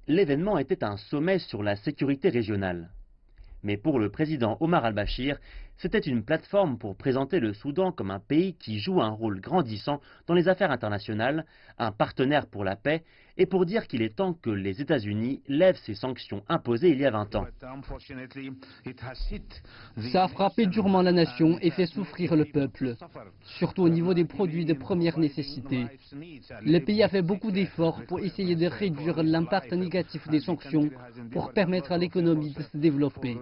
L'événement était un sommet sur la sécurité régionale. Mais pour le président Omar al-Bashir, c'était une plateforme pour présenter le Soudan comme un pays qui joue un rôle grandissant dans les affaires internationales, un partenaire pour la paix, et pour dire qu'il est temps que les États-Unis lèvent ces sanctions imposées il y a 20 ans. Ça a frappé durement la nation et fait souffrir le peuple, surtout au niveau des produits de première nécessité. Le pays a fait beaucoup d'efforts pour essayer de réduire l'impact négatif des sanctions pour permettre à l'économie de se développer.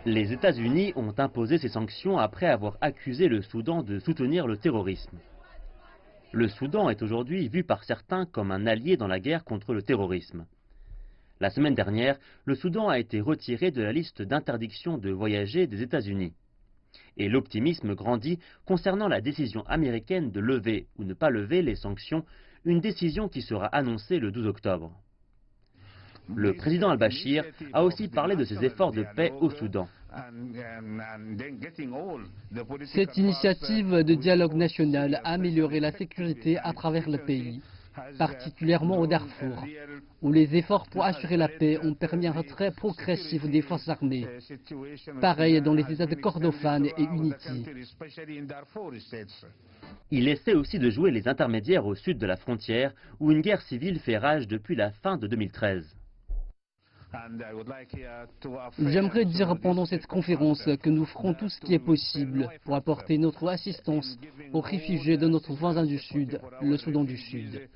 Les États-Unis ont imposé ces sanctions après avoir accusé le Soudan de soutenir le terrorisme. Le Soudan est aujourd'hui vu par certains comme un allié dans la guerre contre le terrorisme. La semaine dernière, le Soudan a été retiré de la liste d'interdiction de voyager des États-Unis. Et l'optimisme grandit concernant la décision américaine de lever ou ne pas lever les sanctions, une décision qui sera annoncée le 12 octobre. Le président al-Bashir a aussi parlé de ses efforts de paix au Soudan. Cette initiative de dialogue national a amélioré la sécurité à travers le pays, particulièrement au Darfour, où les efforts pour assurer la paix ont permis un retrait progressif des forces armées. Pareil dans les États de Kordofan et Unity. Il essaie aussi de jouer les intermédiaires au sud de la frontière, où une guerre civile fait rage depuis la fin de 2013. J'aimerais dire pendant cette conférence que nous ferons tout ce qui est possible pour apporter notre assistance aux réfugiés de notre voisin du Sud, le Soudan du Sud.